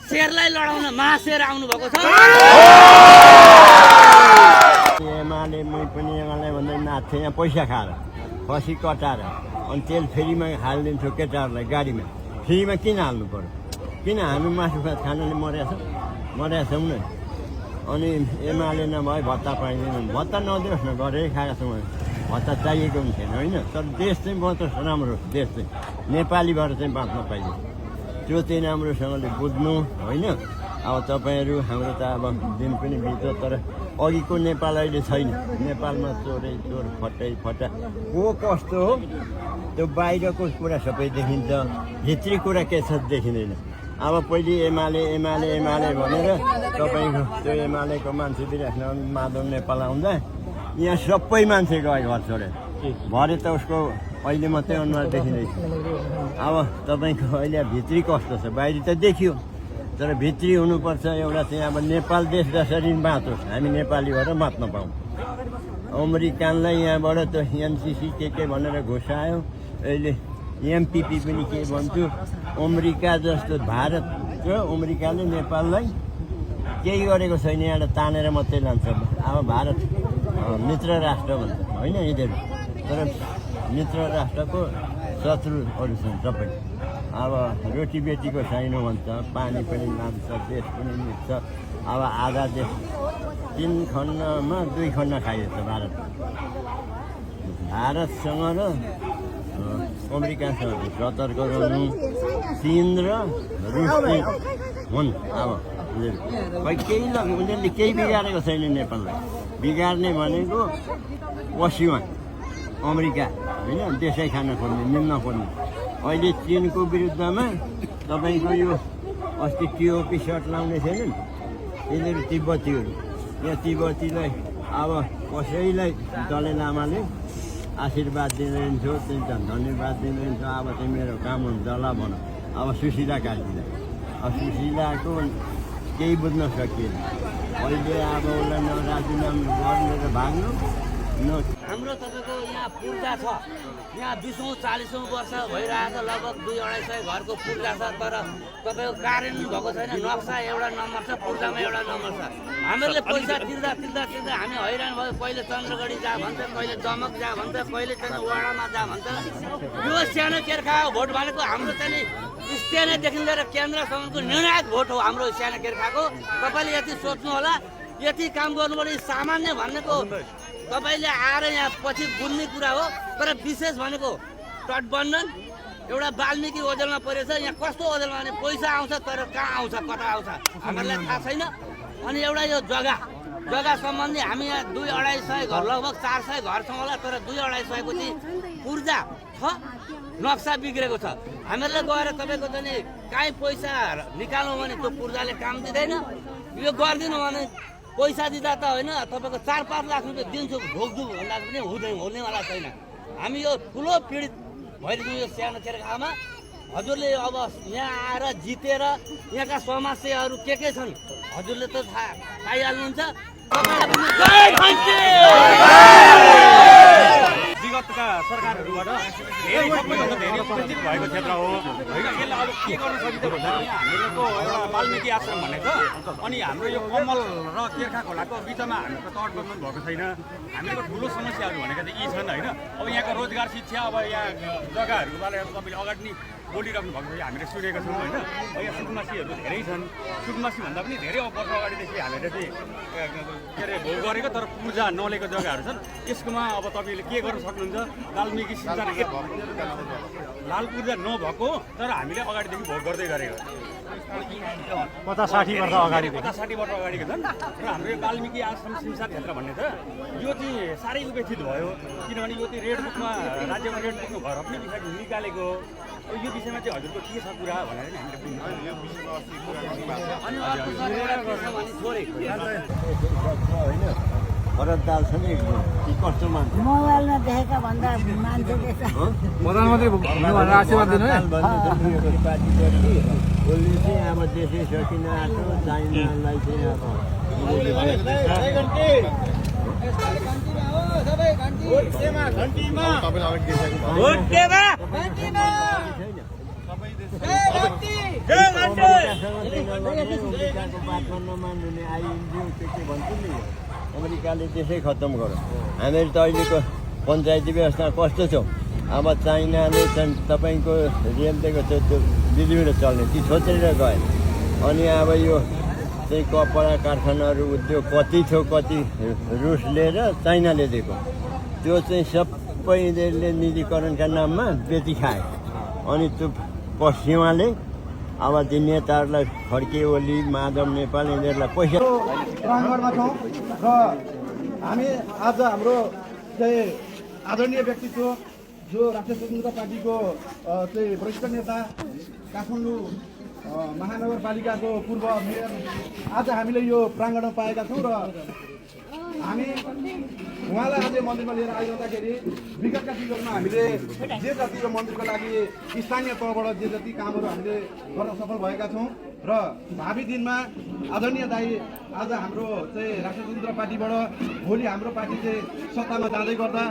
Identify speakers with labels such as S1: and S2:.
S1: शेरलाई लडाउन महाशेर आउनु भएको छ।
S2: एमाले पनि एमाले भन्दै नाच्छ यहाँ पैसा खाएर खसी कटाएर अनि तेल फेरिमा हालिदिन्छु केटाहरूलाई गाडीमा फ्रीमा किन हाल्नु पर्यो किन हामी मासु भात खानाले मरेका छौँ न अनि एमाले नभए भत्ता पाइँदैन भत्ता नदियोस् न गरेरै खाएका छौँ भत्ता चाहिएको पनि छैन होइन तर देश चाहिँ बहुत राम्रो देश चाहिँ नेपालीबाट चाहिँ बाँच्न पाइयो त्यो चाहिँ राम्रोसँगले बुझ्नु होइन अब तपाईँहरू हाम्रो त अब दिन पनि बित्यो तर अघिको नेपाल अहिले छैन नेपालमा चोरै चोर फटा को कस्तो हो त्यो बाहिरको कुरा सबै देखिन्छ भित्री कुरा के छ देखिँदैन अब पहिले एमाले भनेर तपाईँको त्यो एमालेको मान्छे बिराख्न माधव नेपाल आउँदा यहाँ सबै मान्छे गए घर छोडेर भरे त उसको अहिले मात्रै अनुहार देखिँदैछ अब तपाईँको अहिले भित्री कस्तो छ बाहिरी त देखियो तर भित्री हुनुपर्छ एउटा चाहिँ अब नेपाल देश जसरी बाँचोस् हामी नेपालीबाट बाँच्न पाऊँ अमेरिकनलाई यहाँबाट त एनसीसी के भनेर घोषायो अहिले एमपिपी पनि के भन्छु अमेरिका जस्तो भारत अमेरिकाले नेपाललाई केही गरेको छैन यहाँ तानेर मात्रै लान्छ अब भारत मित्र राष्ट्र भन्छ होइन यिनीहरू तर मित्र राष्ट्रको शत्रुहरू छन् सबै अब रोटी बेटीको छैन भन्छ पानी पनि लान्छ देश पनि मिल्छ अब आधा देश 3 खण्डमा 2 खण्ड खाइन्छ भारतसँग र अमेरिकासँग सतर्क रहनु चीन र रुस चाहिँ हुन् अब उनीहरूले केही बिगारेको छैन नेपाललाई बिगार्ने भनेको पश्चिमा अमेरिका होइन देशै खान खोज्ने मिल्न खोज्ने अहिले चीनको विरुद्धमा तपाईँको यो अस्ति टिओपी सर्ट लाउने छैनन् यिनीहरू तिब्बतीहरू यहाँ तिब्बतीलाई अब कसैलाई दलाई लामाले आशीर्वाद दिँदैछु चाहिँ धन्यवाद दिँदैछ अब चाहिँ मेरो काम हुन्छ ल भनौँ अब सुशीला कार्कीलाई अब सुशीलाको केही बुझ्न सकिएन अहिले अब उसलाई राजीनामा गरेर भाग्नु
S1: हाम्रो तपाईँको यहाँ पूर्जा छ यहाँ 20-40 वर्ष भइरहेको लगभग 200-250 घरको पूर्जा छ तर तपाईँको कार्यान्वयन भएको छैन नक्सा एउटा नम्बर छ पूर्जामा एउटा नम्बर छ हामीहरूले पैसा तिर्दा हामी हैरान भयो कहिले चन्द्रगढी जा भन्छ कहिले दमक जा भन्छ कहिले चाहिँ वडामा जा भन्छ यो सानो केर्खा भोट भनेको हाम्रो चाहिँ स्थानीयदेखि लिएर केन्द्रसम्मको निर्णायक भोट हो हाम्रो सानो केर्खाको तपाईँले यति सोच्नु होला यति काम गर्नुपर्ने सामान्य भनेको तपाईँले आएर यहाँ पछि बुझ्ने कुरा हो तर विशेष भनेको तटबन्धन एउटा वाल्मिकी ओझेलमा परेछ यहाँ कस्तो ओझेलमा भने पैसा आउँछ तर कहाँ आउँछ कता आउँछ हामीहरूलाई थाहा छैन अनि एउटा यो जग्गा सम्बन्धी हामी यहाँ 200-250 घर लगभग 400 घर छौँ होला तर 200-250 को चाहिँ पूर्जा छ नक्सा बिग्रेको छ हामीहरूले गएर तपाईँको चाहिँ काहीँ पैसा निकाल्नु भने त्यो पूर्जाले काम दिँदैन यो गरिदिनु भने पैसा दिँदा त होइन तपाईँको 4-5 लाख रुपियाँ दिन्छु भोग्छु भन्दा पनि हुनेवाला छैन हामी यो ठुलो पीडित भइरहेको यो सानो केर्खामा हजुरले अब यहाँ आएर जितेर यहाँका समस्याहरू के छन् हजुरले त थाहा पाइहाल्नुहुन्छ
S3: विगतका सरकारहरूबाट धेरै सबैभन्दा धेरै उपस्थित भएको क्षेत्र हो होइन यसलाई अब के गर्न सकिन्छ भन्दाखेरि हामीहरूको एउटा वाल्मिकी आश्रम भनेको छ अनि हाम्रो यो कमल र केर्खा खोलाको बिचमा हामीहरूको तटबन्धन भएको छैन हामीहरूको ठुलो समस्याहरू भनेको चाहिँ यी छन् होइन अब यहाँको रोजगार शिक्षा अब यहाँ जग्गाहरूको बारेमा तपाईँले अगाडि नै बोलिराख्नु भएको छ हामीले सुनेका छौँ होइन यहाँ सुकुमासीहरू धेरै छन् सुकुमासी भन्दा पनि धेरै वर्ष अगाडिदेखि हामीले चाहिँ के अरे भोग गरेको तर पूजा नलेको जग्गाहरू छन् यसकोमा अब तपाईँले के गर्न सक्नुहुन्छ वाल्मिकी सिंचाइ लाल पूर्जा नभएको तर हामीले अगाडिदेखि भोग गर्दै गरेको
S4: 50-60 वर्ष अगाडि
S3: 50-60 वर्ष अगाडिको छन् र हाम्रो यो वाल्मिकी आश्रम सिमसार क्षेत्र भन्ने त यो चाहिँ साह्रै उपेक्षित भयो किनभने यो चाहिँ रेड बुकमा राज्यमा रेड बुकमा घर पनि विषय निकालेको यो विषयमा चाहिँ हजुरको के छ कुरा भनेर नि हामीले
S2: होइन भरत दाल छ नि कस्तो मान्छे
S5: मोबाइलमा देखेका भन्दा मान्छेले
S4: प्रधानमन्त्री भनेर आशीर्वाद दिनु है
S2: उसले चाहिँ अब देशै सकिन आएको चाइनालाई चाहिँ अब अमेरिकाको बातमा नमान्ने आइएनजिओ के भन्छु नि अमेरिकाले त्यसै खत्तम गर्यो हामीहरू त अहिलेको पञ्चायती व्यवस्था कस्तो छौँ अब चाइनाले तपाईँको रेल दिएको छ त्यो बिजुलीले चल्ने ती छोडेर गए अनि अब यो चाहिँ कपडा कारखानाहरू उद्योग कति थियो कति रुसले र चाइनाले दिएको त्यो चाहिँ सबै यिनीहरूले निजीकरणका नाममा बेची खाए अनि त्यो पश्चिमाले अब ती नेताहरूलाई खड्के ओली माधव नेपाल यिनीहरूलाई पैसा
S6: प्राङ्गणमा छौँ र हामी आज हाम्रो चाहिँ आदरणीय व्यक्तित्व जो राष्ट्रिय स्वतन्त्र पार्टीको चाहिँ वरिष्ठ नेता काठमाडौँ महानगरपालिकाको पूर्व मेयर आज हामीले यो प्राङ्गणमा पाएका छौँ र हामी उहाँलाई आज मन्दिरमा लिएर आइरहँदाखेरि विगतका दिनहरूमा हामीले जे जति यो मन्दिरको लागि स्थानीय तहबाट जे जति कामहरू हामीले गर्न सफल भएका छौँ र भावी दिनमा आदरणीय दाई आज हाम्रो चाहिँ राष्ट्रिय स्वतन्त्र पार्टीबाट भोलि हाम्रो पार्टी चाहिँ सत्तामा जाँदै गर्दा